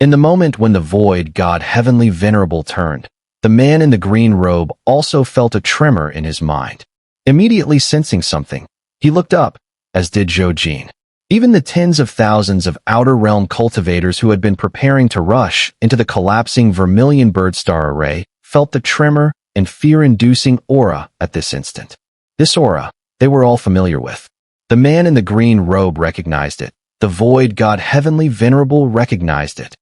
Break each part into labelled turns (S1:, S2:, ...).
S1: In the moment when the void god heavenly venerable turned, the man in the green robe also felt a tremor in his mind. Immediately sensing something, he looked up, as did Zhou. Even the tens of thousands of Outer Realm cultivators who had been preparing to rush into the collapsing vermilion birdstar array felt the tremor and fear-inducing aura at this instant. This aura, they were all familiar with. The man in the green robe recognized it. The void god heavenly venerable recognized it.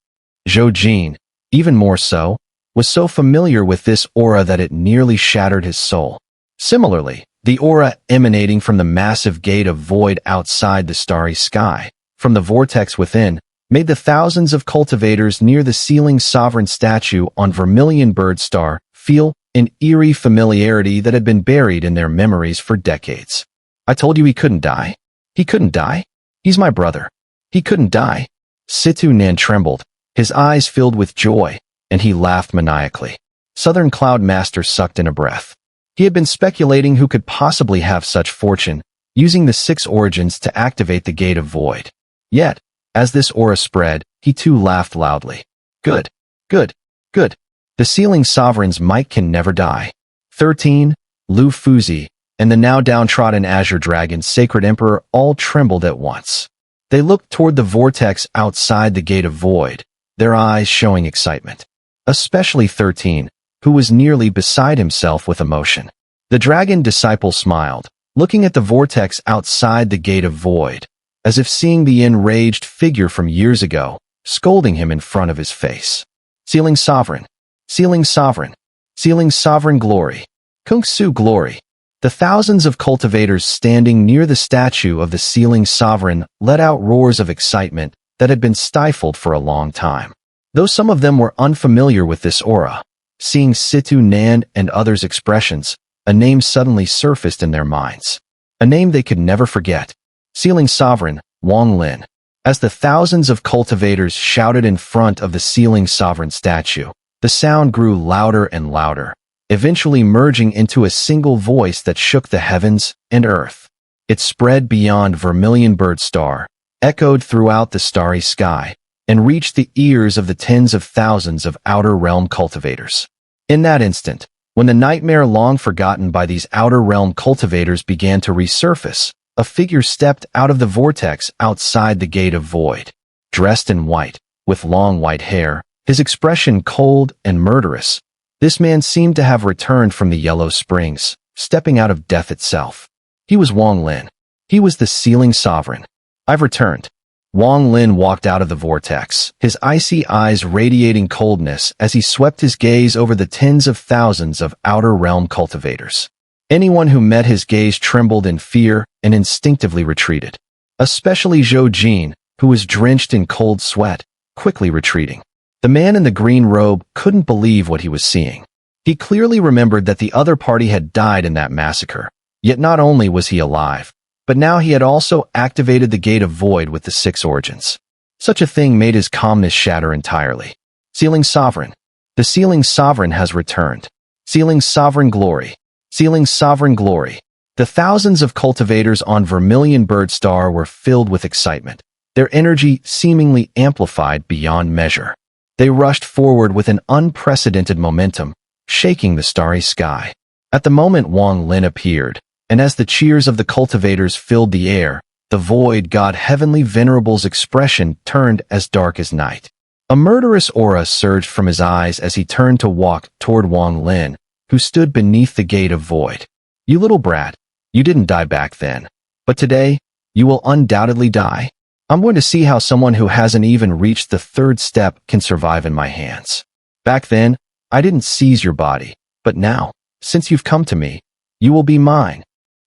S1: Zhou, even more so, was so familiar with this aura that it nearly shattered his soul. Similarly, the aura emanating from the massive gate of void outside the starry sky, from the vortex within, made the thousands of cultivators near the ceiling sovereign statue on Vermilion Birdstar feel an eerie familiarity that had been buried in their memories for decades. I told you he couldn't die. He couldn't die. He's my brother. He couldn't die. Xun'er trembled, his eyes filled with joy, and he laughed maniacally. Southern Cloud Master sucked in a breath. He had been speculating who could possibly have such fortune, using the 6 origins to activate the Gate of Void. Yet, as this aura spread, he too laughed loudly. Good, good, good. The Sealing Sovereign's might can never die. 13, Lu Fuzi, and the now downtrodden Azure Dragon's Sacred Emperor all trembled at once. They looked toward the vortex outside the Gate of Void, their eyes showing excitement. Especially 13, who was nearly beside himself with emotion. The dragon disciple smiled, looking at the vortex outside the Gate of Void, as if seeing the enraged figure from years ago, scolding him in front of his face. Sealing Sovereign, Sealing Sovereign, Sealing Sovereign Glory, Kung Su Glory. The thousands of cultivators standing near the statue of the Sealing Sovereign let out roars of excitement that had been stifled for a long time. Though some of them were unfamiliar with this aura, seeing Xun'er and others' expressions, a name suddenly surfaced in their minds. A name they could never forget. Sealing Sovereign, Wong Lin. As the thousands of cultivators shouted in front of the Sealing Sovereign statue, the sound grew louder and louder, eventually merging into a single voice that shook the heavens and earth. It spread beyond Vermilion Birdstar, echoed throughout the starry sky, and reached the ears of the tens of thousands of Outer Realm cultivators. In that instant, when the nightmare long forgotten by these Outer Realm cultivators began to resurface, a figure stepped out of the vortex outside the Gate of Void. Dressed in white, with long white hair, his expression cold and murderous, this man seemed to have returned from the Yellow Springs, stepping out of death itself. He was Wong Lin. He was the Sealing Sovereign. I've returned. Wong Lin walked out of the vortex, his icy eyes radiating coldness as he swept his gaze over the tens of thousands of Outer Realm cultivators. Anyone who met his gaze trembled in fear and instinctively retreated. Especially Zhou, who was drenched in cold sweat, quickly retreating. The man in the green robe couldn't believe what he was seeing. He clearly remembered that the other party had died in that massacre, yet not only was he alive, but now he had also activated the Gate of Void with the 6 origins. Such a thing made his calmness shatter entirely. Sealing Sovereign. The Sealing Sovereign has returned. Sealing Sovereign Glory. Sealing Sovereign Glory. The thousands of cultivators on Vermilion Birdstar were filled with excitement, their energy seemingly amplified beyond measure. They rushed forward with an unprecedented momentum, shaking the starry sky. At the moment Wong Lin appeared, and as the cheers of the cultivators filled the air, the void god Heavenly Venerable's expression turned as dark as night. A murderous aura surged from his eyes as he turned to walk toward Wong Lin, who stood beneath the Gate of Void. You little brat, you didn't die back then, but today, you will undoubtedly die. I'm going to see how someone who hasn't even reached the 3rd step can survive in my hands. Back then, I didn't seize your body, but now, since you've come to me, you will be mine.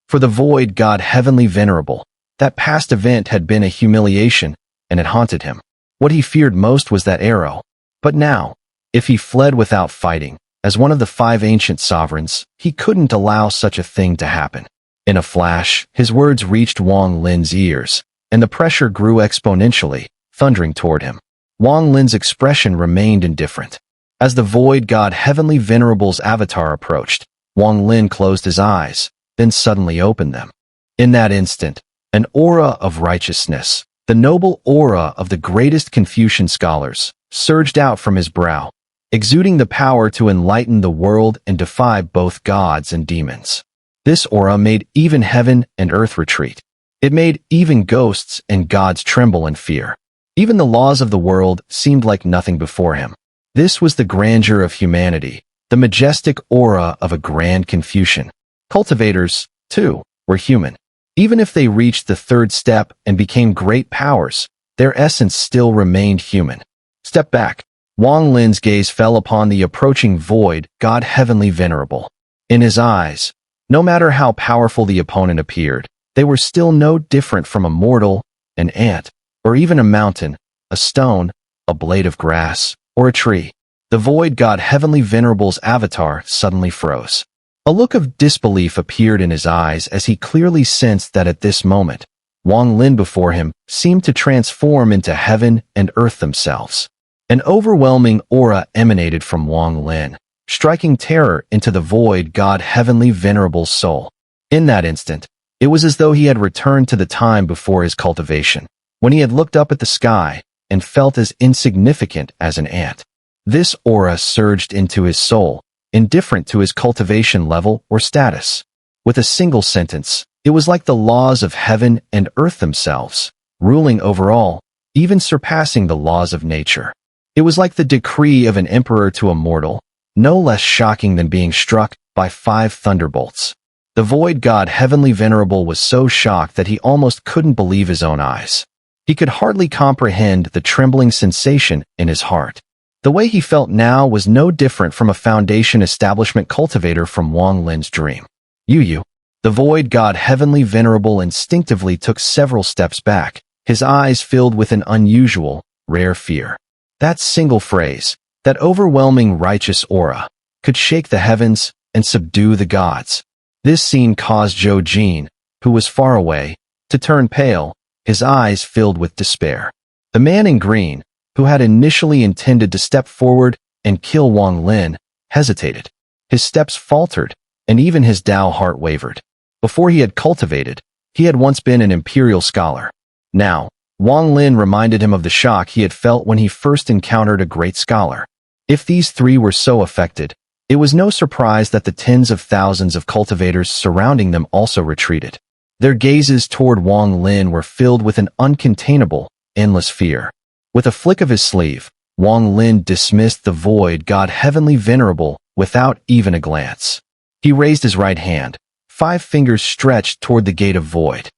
S1: For the void god Heavenly Venerable, that past event had been a humiliation, and it haunted him. What he feared most was that arrow. But now, if he fled without fighting, as one of the 5 ancient sovereigns, he couldn't allow such a thing to happen. In a flash, his words reached Wong Lin's ears, and the pressure grew exponentially, thundering toward him. Wong Lin's expression remained indifferent. As the void god Heavenly Venerable's avatar approached, Wong Lin closed his eyes, then suddenly opened them. In that instant, an aura of righteousness, The noble aura of the greatest Confucian scholars surged out from his brow, exuding the power to enlighten the world and defy both gods and demons. This aura made even heaven and earth retreat. It made even ghosts and gods tremble in fear. Even the laws of the world seemed like nothing before him. This was the grandeur of humanity, the majestic aura of a grand Confucian. Cultivators, too, were human. Even if they reached the third step and became great powers, their essence still remained human. Step back. Wong Lin's gaze fell upon the approaching void, God heavenly venerable. In his eyes, no matter how powerful the opponent appeared, they were still no different from a mortal, an ant, or even a mountain, a stone, a blade of grass, or a tree. The void God heavenly venerable's avatar suddenly froze. A look of disbelief appeared in his eyes as he clearly sensed that at this moment, Wong Lin before him seemed to transform into heaven and earth themselves. An overwhelming aura emanated from Wong Lin, striking terror into the void God heavenly venerable's soul. In that instant, it was as though he had returned to the time before his cultivation, when he had looked up at the sky and felt as insignificant as an ant. This aura surged into his soul, indifferent to his cultivation level or status. With a single sentence, it was like the laws of heaven and earth themselves, ruling over all, even surpassing the laws of nature. It was like the decree of an emperor to a mortal, no less shocking than being struck by 5 thunderbolts. The void God heavenly venerable was so shocked that he almost couldn't believe his own eyes. He could hardly comprehend the trembling sensation in his heart. The way he felt now was no different from a foundation establishment cultivator from Wong Lin's dream. Yu. The void God heavenly venerable instinctively took several steps back, his eyes filled with an unusual, rare fear. That single phrase, that overwhelming righteous aura, could shake the heavens and subdue the gods. This scene caused Zhou Jin, who was far away, to turn pale, his eyes filled with despair. The man in green, who had initially intended to step forward and kill Wong Lin, hesitated. His steps faltered, and even his Dao heart wavered. Before he had cultivated, he had once been an imperial scholar. Now, Wong Lin reminded him of the shock he had felt when he first encountered a great scholar. If these 3 were so affected, it was no surprise that the tens of thousands of cultivators surrounding them also retreated. Their gazes toward Wong Lin were filled with an uncontainable, endless fear. With a flick of his sleeve, Wong Lin dismissed the void God heavenly venerable without even a glance. He raised his right hand, 5 fingers stretched toward the gate of void.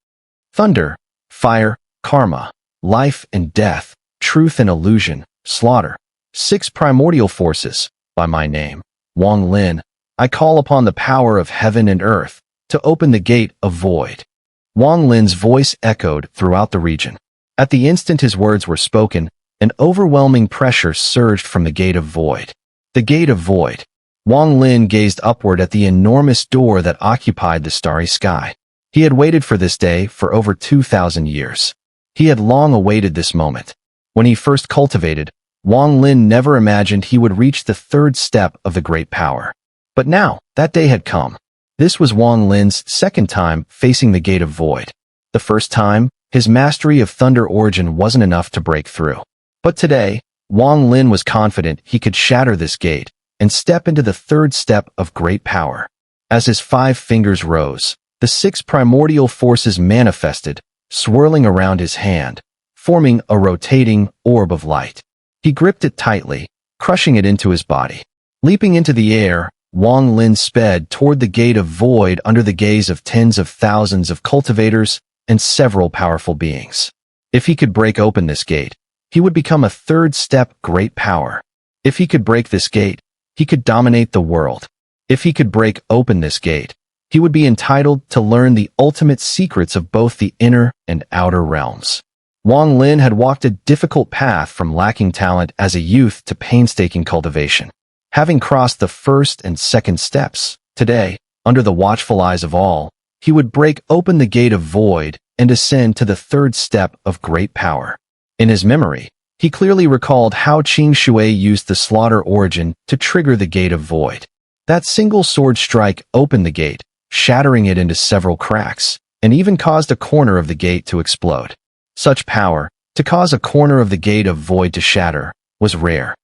S1: Thunder, fire, karma, life and death, truth and illusion, slaughter. 6 primordial forces, by my name, Wong Lin, I call upon the power of heaven and earth to open the gate of void. Wong Lin's voice echoed throughout the region. At the instant his words were spoken, an overwhelming pressure surged from the gate of void. The gate of void. Wong Lin gazed upward at the enormous door that occupied the starry sky. He had waited for this day for over 2,000 years. He had long awaited this moment. When he first cultivated, Wong Lin never imagined he would reach the 3rd step of the great power. But now, that day had come. This was Wong Lin's 2nd time facing the gate of void. The first time, his mastery of thunder origin wasn't enough to break through. But today, Wong Lin was confident he could shatter this gate and step into the 3rd step of great power. As his 5 fingers rose, the 6 primordial forces manifested, swirling around his hand, forming a rotating orb of light. He gripped it tightly, crushing it into his body. Leaping into the air, Wong Lin sped toward the gate of void under the gaze of tens of thousands of cultivators and several powerful beings. If he could break open this gate, he would become a 3rd step great power. If he could break this gate, he could dominate the world. If he could break open this gate, he would be entitled to learn the ultimate secrets of both the inner and outer realms. Wong Lin had walked a difficult path from lacking talent as a youth to painstaking cultivation. Having crossed the 1st and 2nd steps, today, under the watchful eyes of all, he would break open the gate of void and ascend to the 3rd step of great power. In his memory, he clearly recalled how Qing Shui used the slaughter origin to trigger the gate of void. That single sword strike opened the gate, shattering it into several cracks, and even caused a corner of the gate to explode. Such power, to cause a corner of the gate of void to shatter, was rare.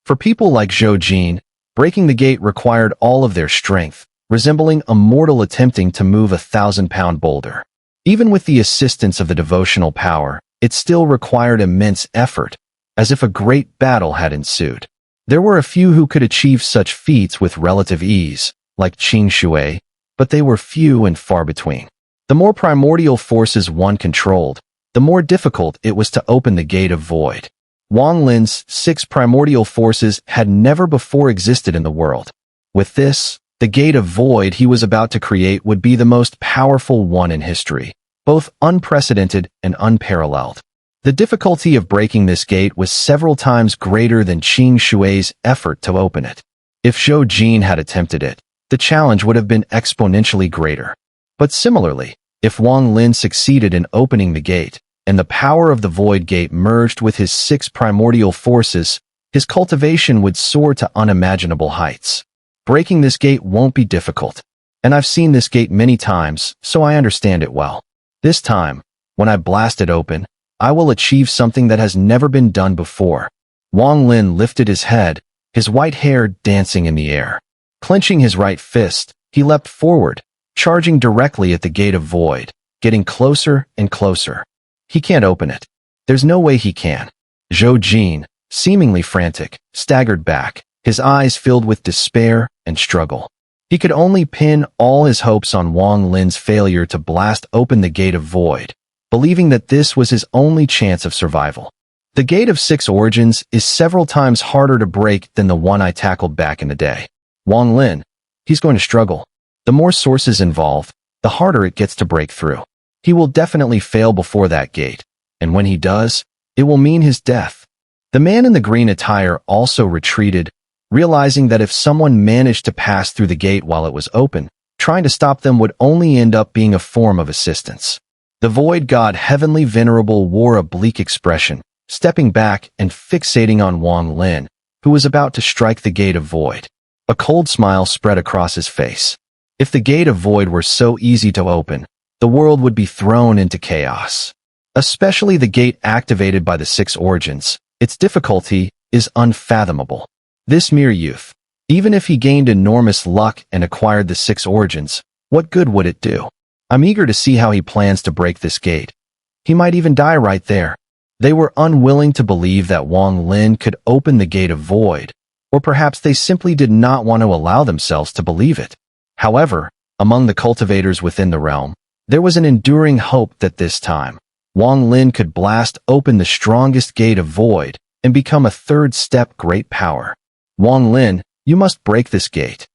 S1: For people like Zhou Jin, breaking the gate required all of their strength, resembling a mortal attempting to move a 1,000-pound boulder. Even with the assistance of the devotional power, it still required immense effort, as if a great battle had ensued. There were a few who could achieve such feats with relative ease, like Qing Shui, but they were few and far between. The more primordial forces one controlled, the more difficult it was to open the gate of void. Wong Lin's 6 primordial forces had never before existed in the world. With this, the gate of void he was about to create would be the most powerful one in history, both unprecedented and unparalleled. The difficulty of breaking this gate was several times greater than Qing Shui's effort to open it. If Zhou Jin had attempted it, the challenge would have been exponentially greater. But similarly, if Wong Lin succeeded in opening the gate, and the power of the void gate merged with his 6 primordial forces, his cultivation would soar to unimaginable heights. Breaking this gate won't be difficult, and I've seen this gate many times, so I understand it well. This time, when I blast it open, I will achieve something that has never been done before. Wong Lin lifted his head, his white hair dancing in the air. Clenching his right fist, he leapt forward, charging directly at the gate of void, getting closer and closer. He can't open it. There's no way he can. Zhou Jin, seemingly frantic, staggered back, his eyes filled with despair and struggle. He could only pin all his hopes on Wong Lin's failure to blast open the gate of void, believing that this was his only chance of survival. The gate of 6 origins is several times harder to break than the one I tackled back in the day. Wong Lin, he's going to struggle. The more sources involved, the harder it gets to break through. He will definitely fail before that gate, and when he does, it will mean his death. The man in the green attire also retreated, realizing that if someone managed to pass through the gate while it was open, trying to stop them would only end up being a form of assistance. The void god Heavenly Venerable wore a bleak expression, stepping back and fixating on Wong Lin, who was about to strike the gate of void. A cold smile spread across his face. If the gate of void were so easy to open, the world would be thrown into chaos. Especially the gate activated by the 6 origins, its difficulty is unfathomable. This mere youth, even if he gained enormous luck and acquired the 6 origins, what good would it do? I'm eager to see how he plans to break this gate. He might even die right there. They were unwilling to believe that Wong Lin could open the gate of void, or perhaps they simply did not want to allow themselves to believe it. However, among the cultivators within the realm, there was an enduring hope that this time, Wong Lin could blast open the strongest gate of void and become a 3rd-step great power. Wong Lin, you must break this gate.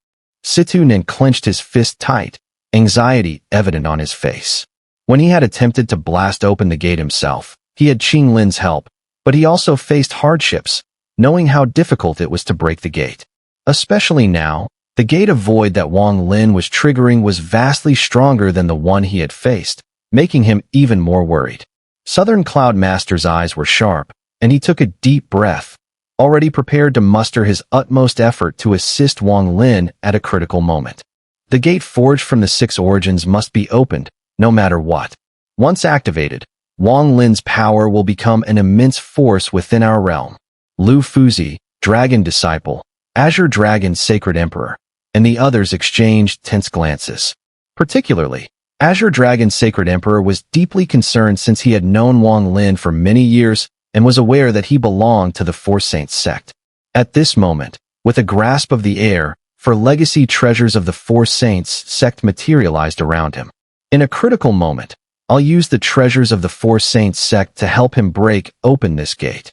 S1: Xun'er clenched his fist tight, anxiety evident on his face. When he had attempted to blast open the gate himself, he had Qing Lin's help, but he also faced hardships, knowing how difficult it was to break the gate. Especially now, the gate of void that Wong Lin was triggering was vastly stronger than the one he had faced, making him even more worried. Southern Cloud Master's eyes were sharp, and he took a deep breath, already prepared to muster his utmost effort to assist Wong Lin at a critical moment. The gate forged from the 6 origins must be opened, no matter what. Once activated, Wong Lin's power will become an immense force within our realm. Lu Fuzi, Dragon Disciple, Azure Dragon Sacred Emperor, and the others exchanged tense glances. Particularly, Azure Dragon Sacred Emperor was deeply concerned since he had known Wong Lin for many years and was aware that he belonged to the Four Saints sect. At this moment, with a grasp of the air, for legacy treasures of the Four Saints sect materialized around him. In a critical moment, I'll use the treasures of the Four Saints sect to help him break open this gate.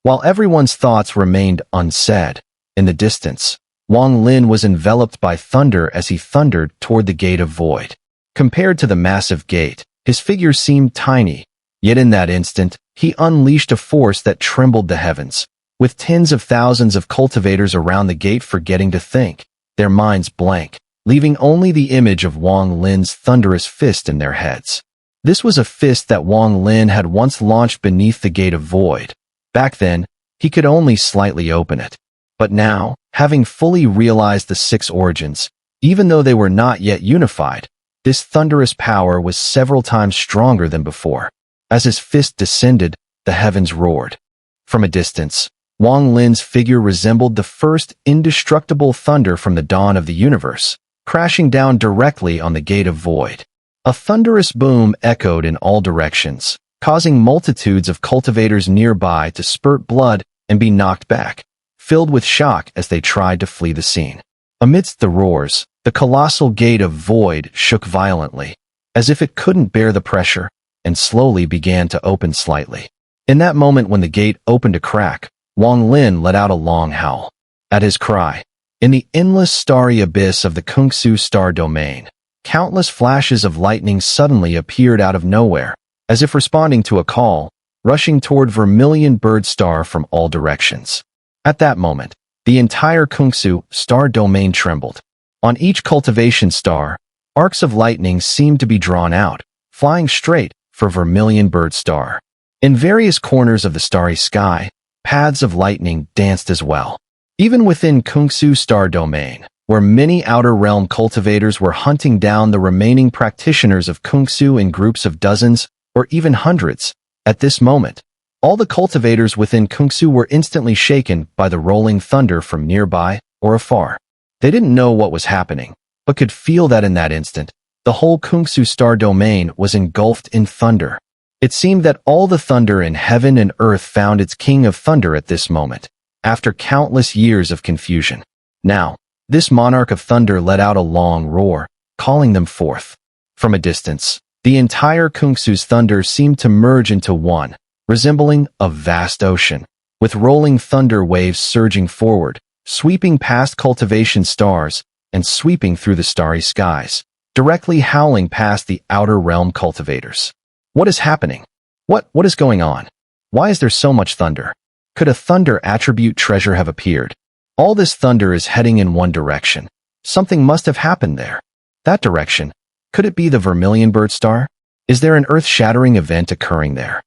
S1: While everyone's thoughts remained unsaid, in the distance, Wong Lin was enveloped by thunder as he thundered toward the gate of void. Compared to the massive gate, his figure seemed tiny, yet in that instant, he unleashed a force that trembled the heavens, with tens of thousands of cultivators around the gate forgetting to think, their minds blank, leaving only the image of Wong Lin's thunderous fist in their heads. This was a fist that Wong Lin had once launched beneath the gate of void. Back then, he could only slightly open it. But now, having fully realized the 6 origins, even though they were not yet unified, this thunderous power was several times stronger than before. As his fist descended, the heavens roared. From a distance, Wong Lin's figure resembled the first indestructible thunder from the dawn of the universe, crashing down directly on the gate of void. A thunderous boom echoed in all directions, causing multitudes of cultivators nearby to spurt blood and be knocked back, filled with shock as they tried to flee the scene. Amidst the roars, the colossal gate of void shook violently, as if it couldn't bear the pressure, and slowly began to open slightly. In that moment when the gate opened a crack, Wong Lin let out a long howl. At his cry, in the endless starry abyss of the Kungsu star domain, countless flashes of lightning suddenly appeared out of nowhere, as if responding to a call, rushing toward Vermilion Bird Star from all directions. At that moment, the entire Kungsu star domain trembled. On each cultivation star, arcs of lightning seemed to be drawn out, flying straight for Vermilion Bird Star. In various corners of the starry sky, paths of lightning danced as well. Even within Kungsu star domain, where many outer realm cultivators were hunting down the remaining practitioners of Kungsu in groups of dozens or even hundreds, at this moment, all the cultivators within Kungsu were instantly shaken by the rolling thunder from nearby or afar. They didn't know what was happening, but could feel that in that instant, the whole Kungsu star domain was engulfed in thunder. It seemed that all the thunder in heaven and earth found its king of thunder at this moment, after countless years of confusion. Now, this monarch of thunder let out a long roar, calling them forth. From a distance, the entire Kungsu's thunder seemed to merge into one, resembling a vast ocean, with rolling thunder waves surging forward, sweeping past cultivation stars, and sweeping through the starry skies, directly howling past the outer realm cultivators. What is happening? What is going on? Why is there so much thunder? Could a thunder attribute treasure have appeared? All this thunder is heading in one direction. Something must have happened there. That direction, could it be the Vermilion Bird Star? Is there an earth-shattering event occurring there?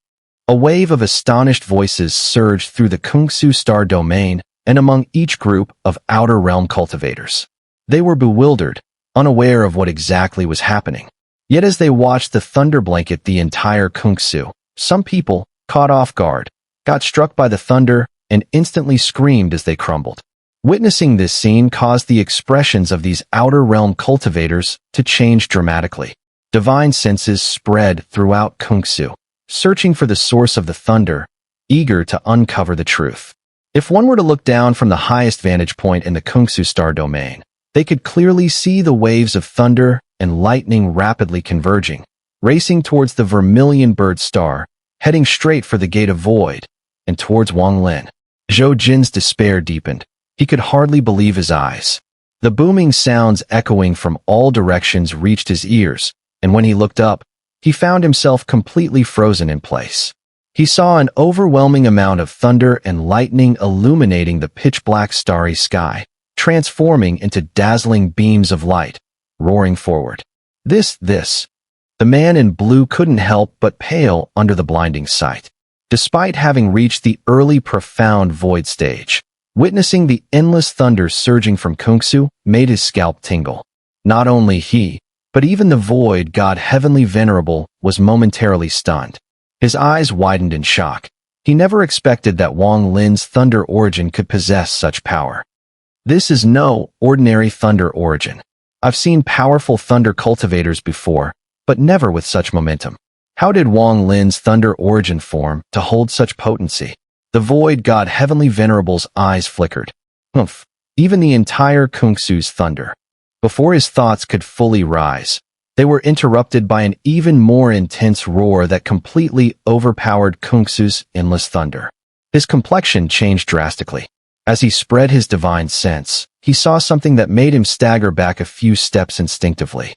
S1: A wave of astonished voices surged through the Kungsu star domain and among each group of outer realm cultivators. They were bewildered, unaware of what exactly was happening. Yet as they watched the thunder blanket the entire Kungsu, some people, caught off guard, got struck by the thunder and instantly screamed as they crumbled. Witnessing this scene caused the expressions of these outer realm cultivators to change dramatically. Divine senses spread throughout Kungsu, searching for the source of the thunder, eager to uncover the truth. If one were to look down from the highest vantage point in the Kungsu star domain, they could clearly see the waves of thunder and lightning rapidly converging, racing towards the Vermilion Bird Star, heading straight for the Gate of Void, and towards Wong Lin. Zhou Jin's despair deepened. He could hardly believe his eyes. The booming sounds echoing from all directions reached his ears, and when he looked up, he found himself completely frozen in place. He saw an overwhelming amount of thunder and lightning illuminating the pitch-black starry sky, transforming into dazzling beams of light, roaring forward. This. The man in blue couldn't help but pale under the blinding sight. Despite having reached the early profound void stage, witnessing the endless thunder surging from Kungsu made his scalp tingle. Not only he, but even the void god Heavenly Venerable was momentarily stunned. His eyes widened in shock. He never expected that Wong Lin's thunder origin could possess such power. This is no ordinary thunder origin. I've seen powerful thunder cultivators before, but never with such momentum. How did Wong Lin's thunder origin form to hold such potency? The void god Heavenly Venerable's eyes flickered. Humph, even the entire Kungsu's thunder. Before his thoughts could fully rise, they were interrupted by an even more intense roar that completely overpowered Kungsu's endless thunder. His complexion changed drastically. As he spread his divine sense, he saw something that made him stagger back a few steps instinctively.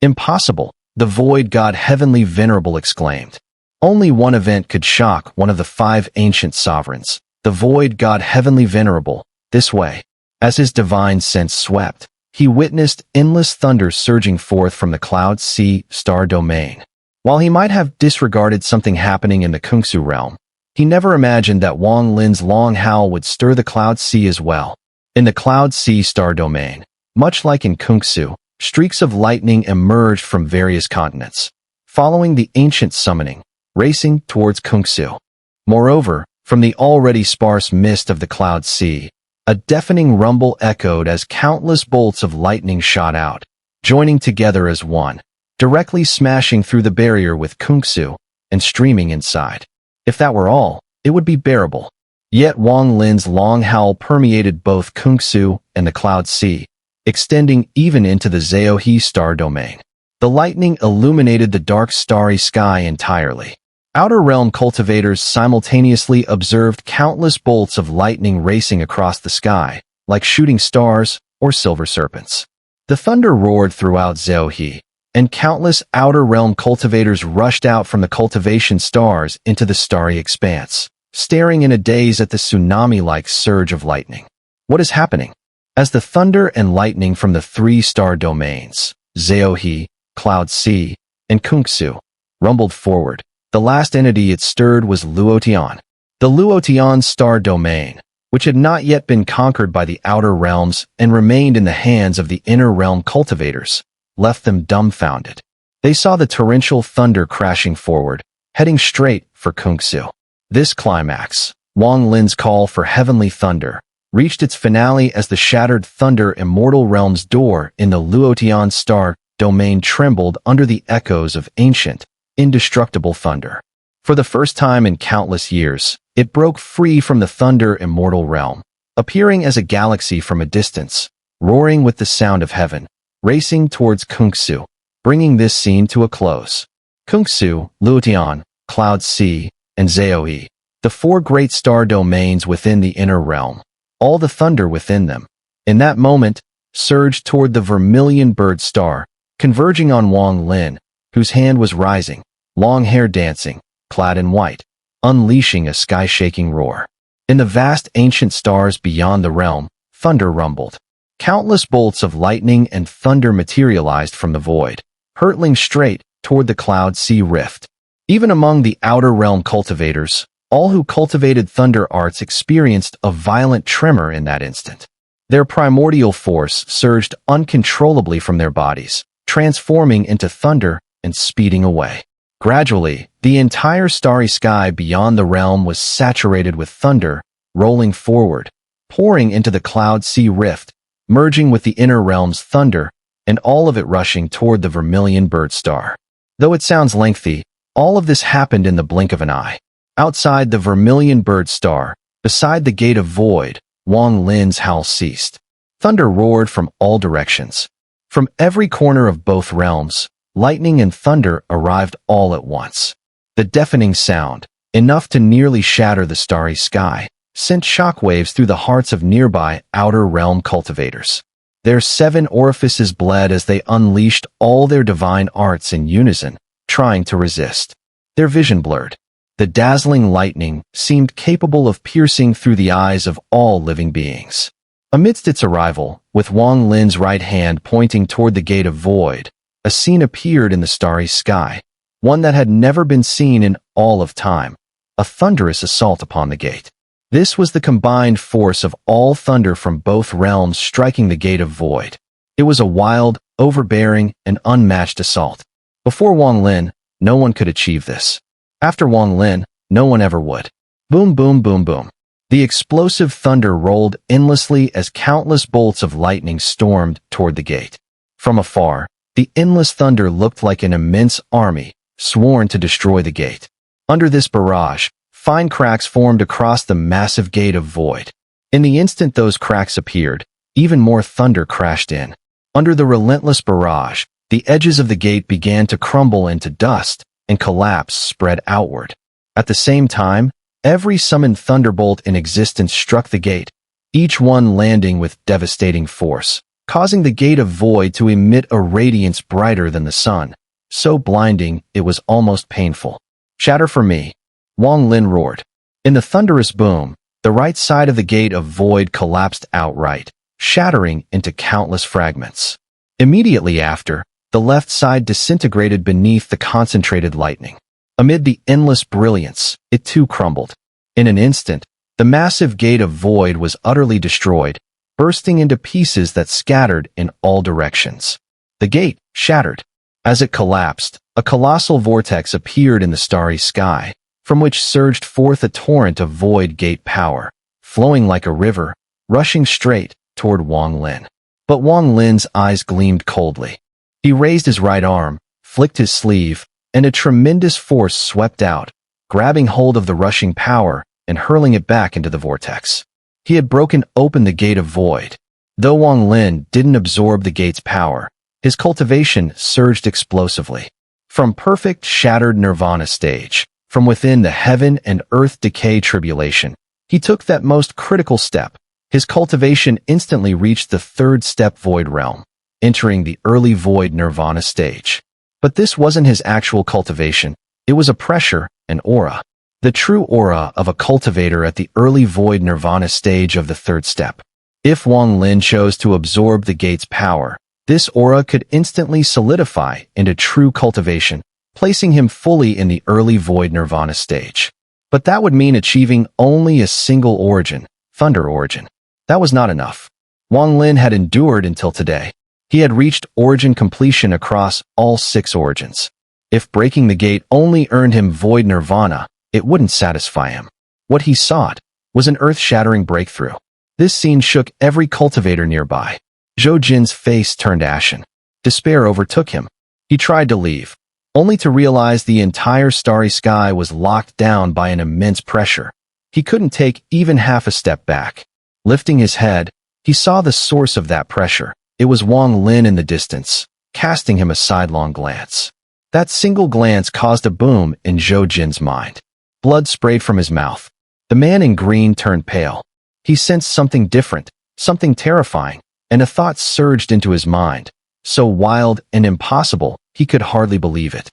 S1: Impossible, the void god Heavenly Venerable exclaimed. Only one event could shock one of the 5 ancient sovereigns, the void god Heavenly Venerable, this way. As his divine sense swept, he witnessed endless thunder surging forth from the Cloud Sea star domain. While he might have disregarded something happening in the Kungsu realm, he never imagined that Wong Lin's long howl would stir the Cloud Sea as well. In the Cloud Sea star domain, much like in Kungsu, streaks of lightning emerged from various continents. Following the ancient summoning, racing towards Kungsu. Moreover, from the already sparse mist of the cloud sea, a deafening rumble echoed as countless bolts of lightning shot out, joining together as one, directly smashing through the barrier with Kungsu and streaming inside. If that were all, it would be bearable. Yet Wong Lin's long howl permeated both Kungsu and the cloud sea, extending even into the Zheohe star domain. The lightning illuminated the dark starry sky entirely. Outer realm cultivators simultaneously observed countless bolts of lightning racing across the sky, like shooting stars or silver serpents. The thunder roared throughout Zheohe, and countless outer realm cultivators rushed out from the cultivation stars into the starry expanse, staring in a daze at the tsunami-like surge of lightning. What is happening? As the thunder and lightning from the three star domains, Zheohe, Cloud Sea, and Kungsu, rumbled forward, the last entity it stirred was Luotian. The Luotian star domain, which had not yet been conquered by the outer realms and remained in the hands of the inner realm cultivators, left them dumbfounded. They saw the torrential thunder crashing forward, heading straight for Kungsu. This climax, Wong Lin's call for heavenly thunder, reached its finale as the shattered Thunder Immortal Realm's door in the Luotian star domain trembled under the echoes of ancient, indestructible thunder. For the first time in countless years, it broke free from the Thunder Immortal Realm, appearing as a galaxy from a distance, roaring with the sound of heaven, racing towards Kungsu, bringing this scene to a close. Kungsu, Luotian, Cloud Sea, and Zheohe, the four great star domains within the inner realm, all the thunder within them, in that moment, surged toward the vermilion bird star, converging on Wong Lin, whose hand was rising, long hair dancing, clad in white, unleashing a sky-shaking roar. In the vast ancient stars beyond the realm, thunder rumbled. Countless bolts of lightning and thunder materialized from the void, hurtling straight toward the Cloud Sea rift. Even among the outer realm cultivators, all who cultivated thunder arts experienced a violent tremor in that instant. Their primordial force surged uncontrollably from their bodies, transforming into thunder and speeding away. Gradually, the entire starry sky beyond the realm was saturated with thunder, rolling forward, pouring into the Cloud Sea rift, merging with the inner realm's thunder, and all of it rushing toward the vermilion bird star. Though it sounds lengthy, all of this happened in the blink of an eye. Outside the vermilion bird star, beside the gate of void, Wong Lin's howl ceased. Thunder roared from all directions. From every corner of both realms, lightning and thunder arrived all at once. The deafening sound, enough to nearly shatter the starry sky, sent shockwaves through the hearts of nearby outer realm cultivators. Their 7 orifices bled as they unleashed all their divine arts in unison, trying to resist. Their vision blurred. The dazzling lightning seemed capable of piercing through the eyes of all living beings. Amidst its arrival, with Wong Lin's right hand pointing toward the gate of void, a scene appeared in the starry sky, one that had never been seen in all of time, a thunderous assault upon the gate. This was the combined force of all thunder from both realms striking the gate of void. It was a wild, overbearing, and unmatched assault. Before Wong Lin, no one could achieve this. After Wong Lin, no one ever would. Boom, boom, boom, boom. The explosive thunder rolled endlessly as countless bolts of lightning stormed toward the gate. From afar, the endless thunder looked like an immense army, sworn to destroy the gate. Under this barrage, fine cracks formed across the massive gate of void. In the instant those cracks appeared, even more thunder crashed in. Under the relentless barrage, the edges of the gate began to crumble into dust, and collapse spread outward. At the same time, every summoned thunderbolt in existence struck the gate, each one landing with devastating force, causing the gate of void to emit a radiance brighter than the sun, so blinding it was almost painful. "Shatter for me," Wong Lin roared. In the thunderous boom, the right side of the gate of void collapsed outright, shattering into countless fragments. Immediately after, the left side disintegrated beneath the concentrated lightning. Amid the endless brilliance, it too crumbled. In an instant, the massive gate of void was utterly destroyed, bursting into pieces that scattered in all directions. The gate, shattered. As it collapsed, a colossal vortex appeared in the starry sky, from which surged forth a torrent of void gate power, flowing like a river, rushing straight toward Wong Lin. But Wong Lin's eyes gleamed coldly. He raised his right arm, flicked his sleeve, and a tremendous force swept out, grabbing hold of the rushing power and hurling it back into the vortex. He had broken open the gate of void. Though Wong Lin didn't absorb the gate's power, his cultivation surged explosively. From perfect shattered nirvana stage, from within the heaven and earth decay tribulation, he took that most critical step. His cultivation instantly reached the third step void realm, entering the early void nirvana stage. But this wasn't his actual cultivation. It was a pressure, an aura. The true aura of a cultivator at the early void nirvana stage of the third step. If Wong Lin chose to absorb the gate's power, this aura could instantly solidify into true cultivation, placing him fully in the early void nirvana stage. But that would mean achieving only a single origin, thunder origin. That was not enough. Wong Lin had endured until today. He had reached origin completion across all 6 origins. If breaking the gate only earned him void nirvana, it wouldn't satisfy him. What he sought was an earth-shattering breakthrough. This scene shook every cultivator nearby. Zhou Jin's face turned ashen. Despair overtook him. He tried to leave, only to realize the entire starry sky was locked down by an immense pressure. He couldn't take even half a step back. Lifting his head, he saw the source of that pressure. It was Wong Lin in the distance, casting him a sidelong glance. That single glance caused a boom in Zhou Jin's mind. Blood sprayed from his mouth. The man in green turned pale. He sensed something different, something terrifying, and a thought surged into his mind, so wild and impossible, he could hardly believe it.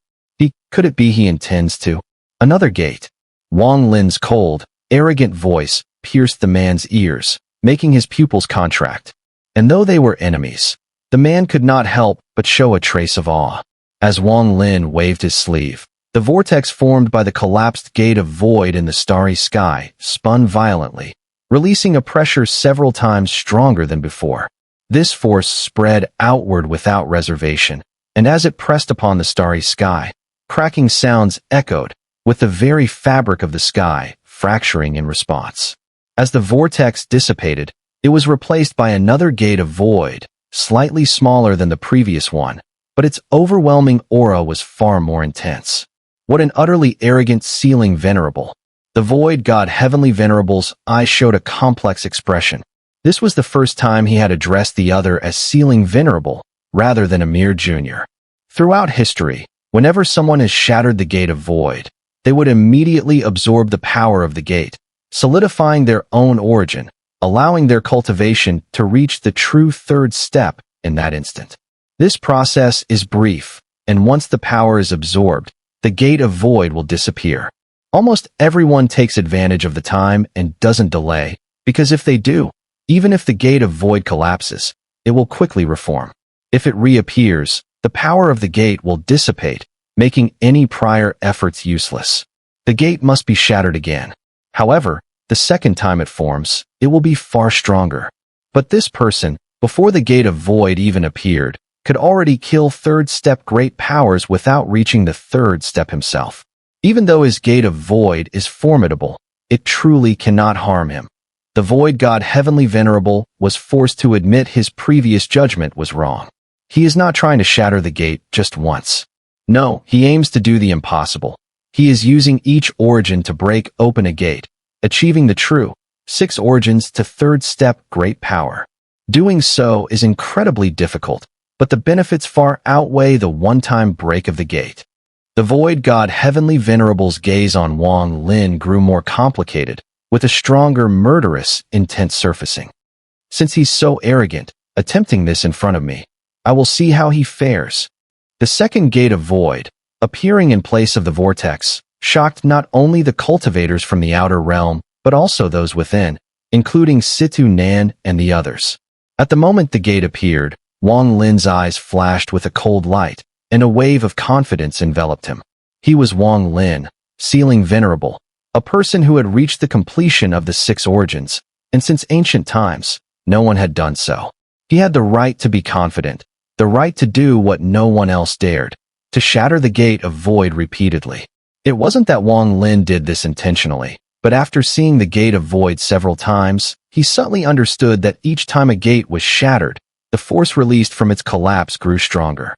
S1: Could it be he intends to? Another gate. Wong Lin's cold, arrogant voice pierced the man's ears, making his pupils contract. And though they were enemies, the man could not help but show a trace of awe. As Wong Lin waved his sleeve, the vortex formed by the collapsed gate of void in the starry sky spun violently, releasing a pressure several times stronger than before. This force spread outward without reservation, and as it pressed upon the starry sky, cracking sounds echoed, with the very fabric of the sky fracturing in response. As the vortex dissipated, it was replaced by another gate of void, slightly smaller than the previous one, but its overwhelming aura was far more intense. What an utterly arrogant sealing venerable. The void god Heavenly Venerable's eyes showed a complex expression. This was the first time he had addressed the other as sealing venerable, rather than a mere junior. Throughout history, whenever someone has shattered the gate of void, they would immediately absorb the power of the gate, solidifying their own origin, allowing their cultivation to reach the true third step in that instant. This process is brief, and once the power is absorbed, the gate of void will disappear. Almost everyone takes advantage of the time and doesn't delay, because if they do, even if the gate of void collapses, it will quickly reform. If it reappears, the power of the gate will dissipate, making any prior efforts useless. The gate must be shattered again. However, the second time it forms, it will be far stronger. But this person, before the gate of void even appeared, could already kill third step great powers without reaching the third step himself. Even though his gate of void is formidable, it truly cannot harm him. The void god Heavenly Venerable was forced to admit his previous judgment was wrong. He is not trying to shatter the gate just once. No, he aims to do the impossible. He is using each origin to break open a gate, achieving the true 6 origins to third step great power. Doing so is incredibly difficult, but the benefits far outweigh the one-time break of the gate. The void god Heavenly Venerable's gaze on Wong Lin grew more complicated, with a stronger, murderous, intense surfacing. Since he's so arrogant, attempting this in front of me, I will see how he fares. The second gate of void, appearing in place of the vortex, shocked not only the cultivators from the outer realm, but also those within, including Situ Nan and the others. At the moment the gate appeared, Wong Lin's eyes flashed with a cold light, and a wave of confidence enveloped him. He was Wong Lin, sealing venerable, a person who had reached the completion of the 6 origins, and since ancient times, no one had done so. He had the right to be confident, the right to do what no one else dared, to shatter the gate of void repeatedly. It wasn't that Wong Lin did this intentionally, but after seeing the gate of void several times, he subtly understood that each time a gate was shattered, the force released from its collapse grew stronger.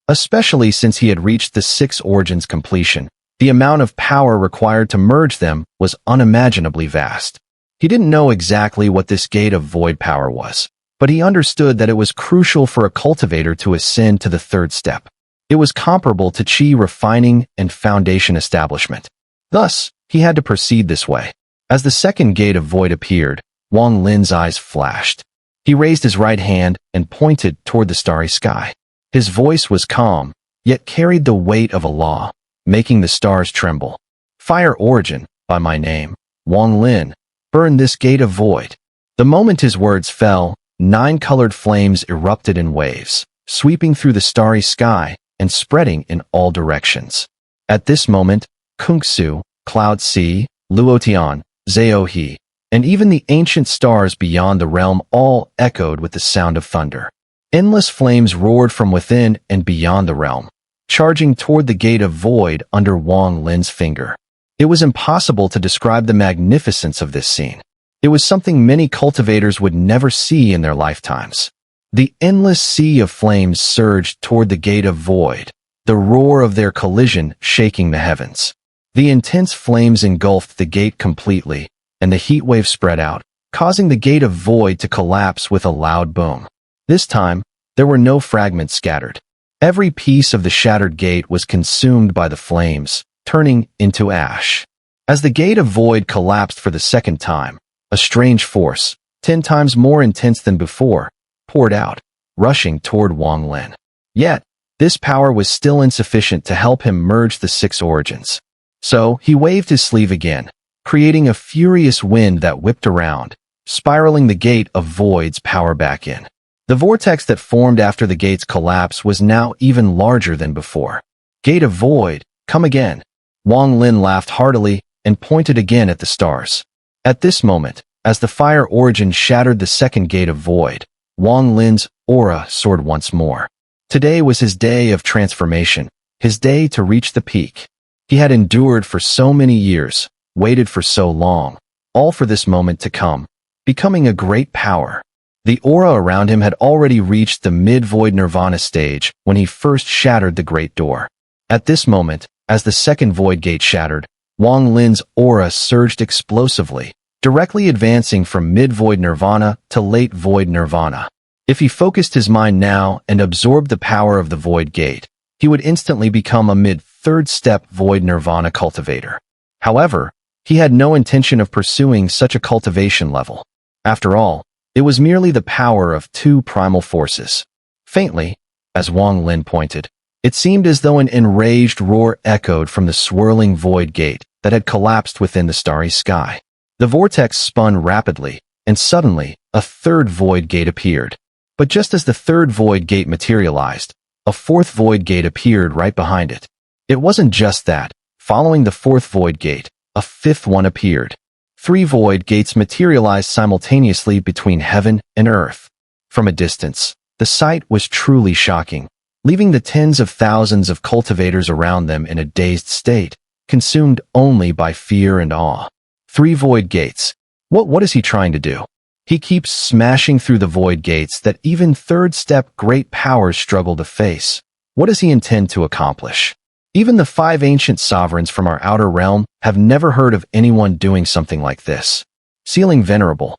S1: Especially since he had reached the 6 origins completion, the amount of power required to merge them was unimaginably vast. He didn't know exactly what this gate of void power was, but he understood that it was crucial for a cultivator to ascend to the 3rd step. It was comparable to Qi refining and foundation establishment. Thus, he had to proceed this way. As the 2nd gate of void appeared, Wong Lin's eyes flashed. He raised his right hand and pointed toward the starry sky. His voice was calm, yet carried the weight of a law, making the stars tremble. Fire origin, by my name, Wong Lin, burn this gate of void. The moment his words fell, 9 colored flames erupted in waves, sweeping through the starry sky and spreading in all directions. At this moment, Kungsu, Cloud Sea, Luotian, Zaohe, and even the ancient stars beyond the realm all echoed with the sound of thunder. Endless flames roared from within and beyond the realm, charging toward the gate of void under Wong Lin's finger. It was impossible to describe the magnificence of this scene. It was something many cultivators would never see in their lifetimes. The endless sea of flames surged toward the gate of void, the roar of their collision shaking the heavens. The intense flames engulfed the gate completely, and the heat wave spread out, causing the gate of void to collapse with a loud boom. This time, there were no fragments scattered. Every piece of the shattered gate was consumed by the flames, turning into ash. As the gate of void collapsed for the 2nd time, a strange force, 10 times more intense than before, poured out, rushing toward Wong Lin. Yet, this power was still insufficient to help him merge the 6 origins. So, he waved his sleeve again, creating a furious wind that whipped around, spiraling the gate of void's power back in. The vortex that formed after the gate's collapse was now even larger than before. Gate of void, come again. Wong Lin laughed heartily and pointed again at the stars. At this moment, as the fire origin shattered the 2nd gate of void, Wong Lin's aura soared once more. Today was his day of transformation, his day to reach the peak. He had endured for so many years, waited for so long, all for this moment to come, becoming a great power. The aura around him had already reached the mid-void nirvana stage when he first shattered the great door. At this moment, as the 2nd void gate shattered, Wong Lin's aura surged explosively, directly advancing from mid-void nirvana to late void nirvana. If he focused his mind now and absorbed the power of the void gate, he would instantly become a mid-3rd step void nirvana cultivator. However, he had no intention of pursuing such a cultivation level. After all, it was merely the power of 2 primal forces. Faintly, as Wong Lin pointed, it seemed as though an enraged roar echoed from the swirling void gate that had collapsed within the starry sky. The vortex spun rapidly, and suddenly, a 3rd void gate appeared. But just as the 3rd void gate materialized, a 4th void gate appeared right behind it. It wasn't just that. Following the 4th void gate, a 5th one appeared. 3 void gates materialized simultaneously between heaven and earth. From a distance, the sight was truly shocking, leaving the tens of thousands of cultivators around them in a dazed state, consumed only by fear and awe. 3 void gates. What is he trying to do? He keeps smashing through the void gates that even 3rd step great powers struggle to face. What does he intend to accomplish? Even the 5 ancient sovereigns from our outer realm have never heard of anyone doing something like this. Sealing venerable.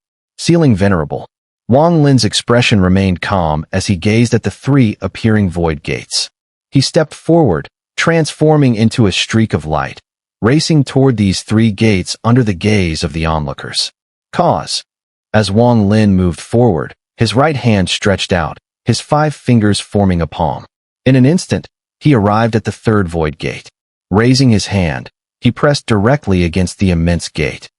S1: Wong Lin's expression remained calm as he gazed at the 3 appearing void gates. He stepped forward, transforming into a streak of light, racing toward these 3 gates under the gaze of the onlookers. As Wong Lin moved forward, his right hand stretched out, his 5 fingers forming a palm. In an instant, he arrived at the 3rd void gate. Raising his hand, he pressed directly against the immense gate.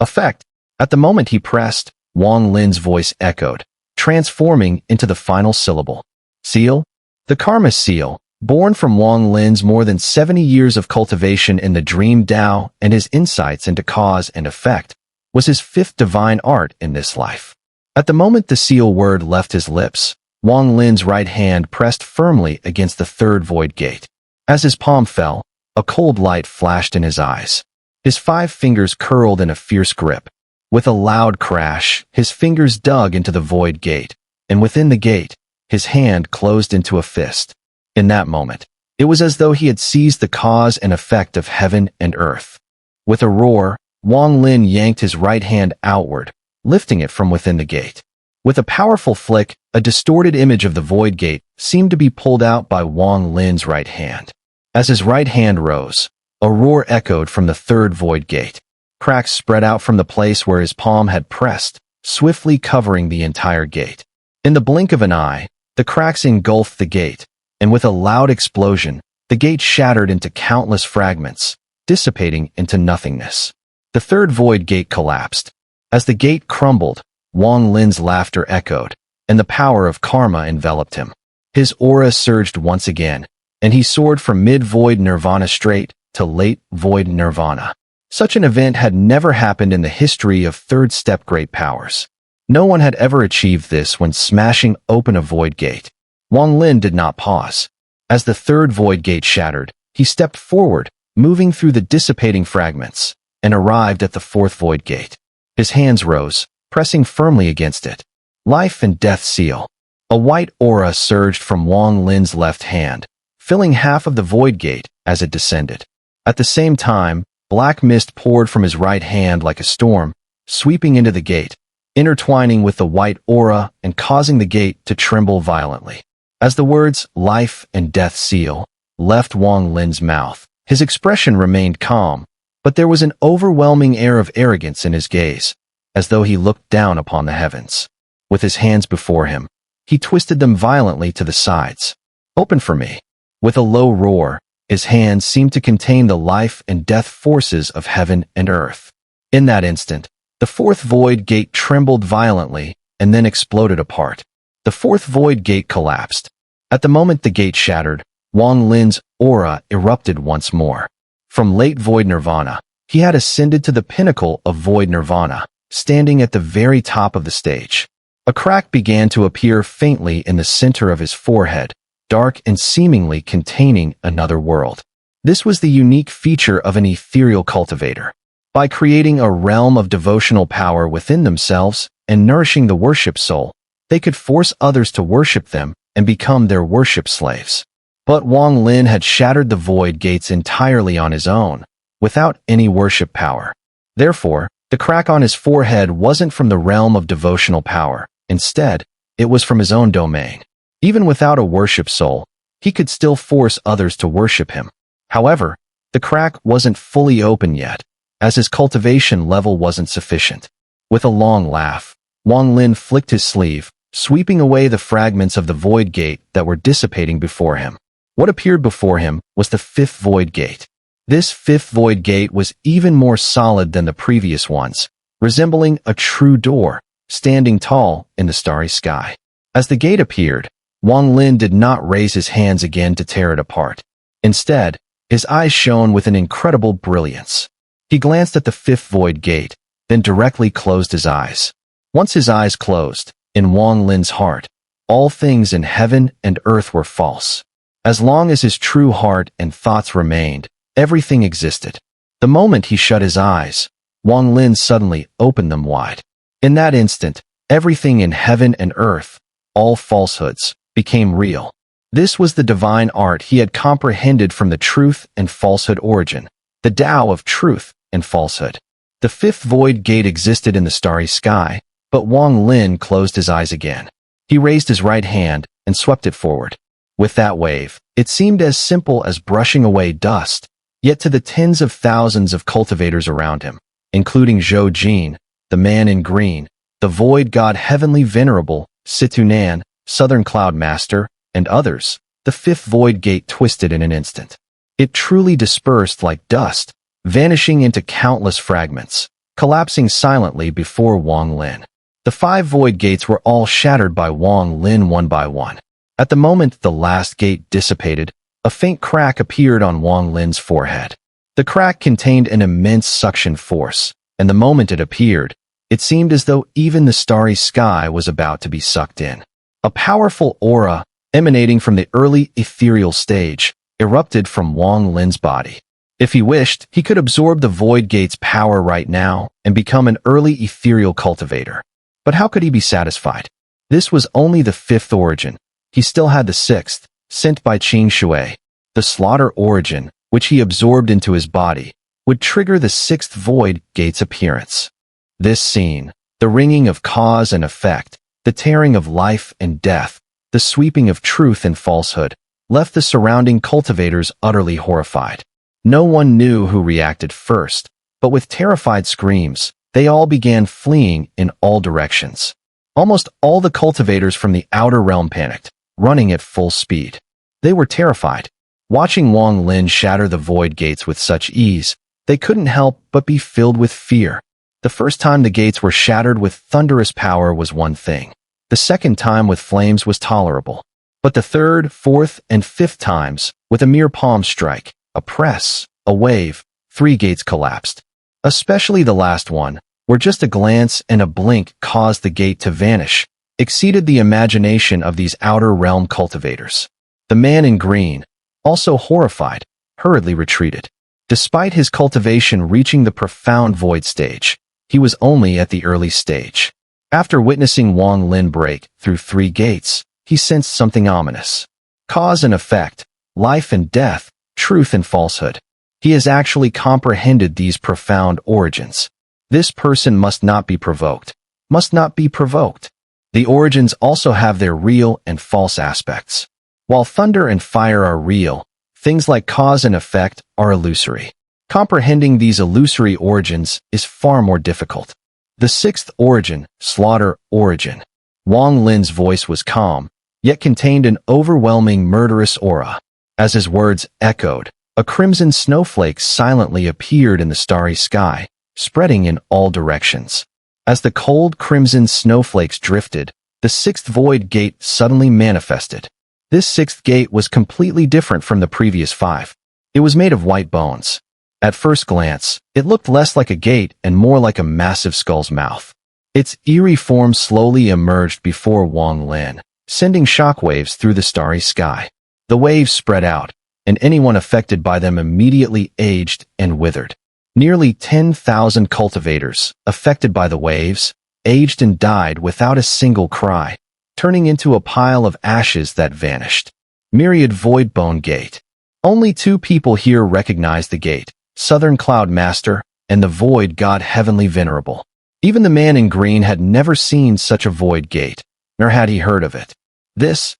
S1: Effect. At the moment he pressed, Wong Lin's voice echoed, transforming into the final syllable. Seal? The Karma Seal, born from Wong Lin's more than 70 years of cultivation in the Dream Tao and his insights into cause and effect, was his 5th divine art in this life. At the moment the seal word left his lips, Wong Lin's right hand pressed firmly against the 3rd void gate. As his palm fell, a cold light flashed in his eyes. His 5 fingers curled in a fierce grip. With a loud crash, his fingers dug into the void gate, and within the gate, his hand closed into a fist. In that moment, it was as though he had seized the cause and effect of heaven and earth. With a roar, Wong Lin yanked his right hand outward, lifting it from within the gate. With a powerful flick, a distorted image of the void gate seemed to be pulled out by Wong Lin's right hand. As his right hand rose, a roar echoed from the third void gate. Cracks spread out from the place where his palm had pressed, swiftly covering the entire gate. In the blink of an eye, the cracks engulfed the gate, and with a loud explosion, the gate shattered into countless fragments, dissipating into nothingness. The third void gate collapsed. As the gate crumbled, Wong Lin's laughter echoed, and the power of karma enveloped him. His aura surged once again, and he soared from mid-void nirvana straight to late-void nirvana. Such an event had never happened in the history of third-step great powers. No one had ever achieved this when smashing open a void gate. Wong Lin did not pause. As the third void gate shattered, he stepped forward, moving through the dissipating fragments, and arrived at the fourth void gate. His hands rose, pressing firmly against it. Life and death seal. A white aura surged from Wong Lin's left hand, filling half of the void gate as it descended. At the same time, black mist poured from his right hand like a storm, sweeping into the gate, intertwining with the white aura and causing the gate to tremble violently. As the words "life and death seal" left Wong Lin's mouth, his expression remained calm, but there was an overwhelming air of arrogance in his gaze, as though he looked down upon the heavens. With his hands before him, he twisted them violently to the sides. "Open for me." With a low roar, his hands seemed to contain the life and death forces of heaven and earth. In that instant, the fourth void gate trembled violently and then exploded apart. The fourth void gate collapsed. At the moment the gate shattered, Wong Lin's aura erupted once more. From late void nirvana, he had ascended to the pinnacle of void nirvana, standing at the very top of the stage. A crack began to appear faintly in the center of his forehead, dark and seemingly containing another world. This was the unique feature of an ethereal cultivator. By creating a realm of devotional power within themselves and nourishing the worship soul, they could force others to worship them and become their worship slaves. But Wong Lin had shattered the void gates entirely on his own, without any worship power. Therefore, the crack on his forehead wasn't from the realm of devotional power. Instead, it was from his own domain. Even without a worship soul, he could still force others to worship him. However, the crack wasn't fully open yet, as his cultivation level wasn't sufficient. With a long laugh, Wong Lin flicked his sleeve, sweeping away the fragments of the void gate that were dissipating before him. What appeared before him was the fifth void gate. This fifth void gate was even more solid than the previous ones, resembling a true door, standing tall in the starry sky. As the gate appeared, Wong Lin did not raise his hands again to tear it apart. Instead, his eyes shone with an incredible brilliance. He glanced at the fifth void gate, then directly closed his eyes. Once his eyes closed, in Wong Lin's heart, all things in heaven and earth were false. As long as his true heart and thoughts remained, everything existed. The moment he shut his eyes, Wong Lin suddenly opened them wide. In that instant, everything in heaven and earth, all falsehoods, became real. This was the divine art he had comprehended from the truth and falsehood origin, the Tao of truth and falsehood. The fifth void gate existed in the starry sky, but Wong Lin closed his eyes again. He raised his right hand and swept it forward. With that wave, it seemed as simple as brushing away dust, yet to the tens of thousands of cultivators around him, including Zhou Jin, the man in green, the void god heavenly venerable, Xun'er, southern cloud master, and others, the fifth void gate twisted in an instant. It truly dispersed like dust, vanishing into countless fragments, collapsing silently before Wong Lin. The 5 void gates were all shattered by Wong Lin one by one. At the moment the last gate dissipated, a faint crack appeared on Wong Lin's forehead. The crack contained an immense suction force, and the moment it appeared, it seemed as though even the starry sky was about to be sucked in. A powerful aura, emanating from the early ethereal stage, erupted from Wong Lin's body. If he wished, he could absorb the Void Gate's power right now and become an early ethereal cultivator. But how could he be satisfied? This was only the fifth origin. He still had the sixth, sent by Qin Shui. The slaughter origin, which he absorbed into his body, would trigger the sixth Void Gate's appearance. This scene, the ringing of cause and effect, the tearing of life and death, the sweeping of truth and falsehood, left the surrounding cultivators utterly horrified. No one knew who reacted first, but with terrified screams, they all began fleeing in all directions. Almost all the cultivators from the outer realm panicked, running at full speed. They were terrified. Watching Wong Lin shatter the Void Gates with such ease, they couldn't help but be filled with fear. The first time the gates were shattered with thunderous power was one thing. The second time with flames was tolerable. But the third, fourth, and fifth times, with a mere palm strike, a press, a wave, 3 gates collapsed. Especially the last one, where just a glance and a blink caused the gate to vanish, exceeded the imagination of these outer realm cultivators. The man in green, also horrified, hurriedly retreated. Despite his cultivation reaching the profound void stage, he was only at the early stage. After witnessing Wong Lin break through 3 gates, he sensed something ominous. Cause and effect, life and death, truth and falsehood. He has actually comprehended these profound origins. This person must not be provoked. Must not be provoked. The origins also have their real and false aspects. While thunder and fire are real, things like cause and effect are illusory. Comprehending these illusory origins is far more difficult. The sixth origin, slaughter origin. Wong Lin's voice was calm, yet contained an overwhelming murderous aura. As his words echoed, a crimson snowflake silently appeared in the starry sky, spreading in all directions. As the cold crimson snowflakes drifted, the sixth Void Gate suddenly manifested. This sixth gate was completely different from the previous 5. It was made of white bones. At first glance, it looked less like a gate and more like a massive skull's mouth. Its eerie form slowly emerged before Wong Lin, sending shockwaves through the starry sky. The waves spread out, and anyone affected by them immediately aged and withered. Nearly 10,000 cultivators, affected by the waves, aged and died without a single cry, turning into a pile of ashes that vanished. Myriad Void Bone Gate. Only 2 people here recognized the gate, Southern Cloud Master and the Void God Heavenly Venerable. Even the man in green had never seen such a Void Gate, nor had he heard of it. This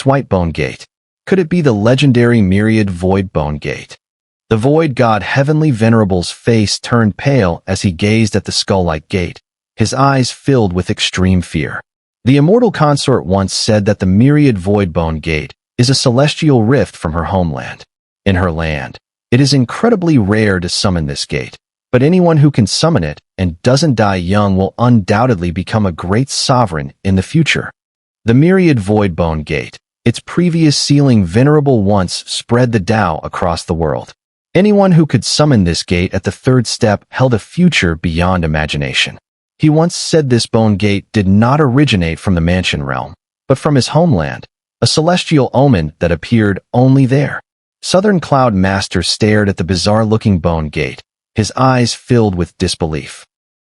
S1: White Bone Gate. Could it be the legendary Myriad Void Bone Gate? The Void God Heavenly Venerable's face turned pale as he gazed at the skull-like gate, his eyes filled with extreme fear. The immortal consort once said that the Myriad Void Bone Gate is a celestial rift from her homeland. In her land, it is incredibly rare to summon this gate, but anyone who can summon it and doesn't die young will undoubtedly become a great sovereign in the future. The Myriad Void Bone Gate, its previous sealing venerable once spread the Tao across the world. Anyone who could summon this gate at the 3rd step held a future beyond imagination. He once said this bone gate did not originate from the mansion realm, but from his homeland, a celestial omen that appeared only there. Southern Cloud Master stared at the bizarre-looking bone gate, his eyes filled with disbelief.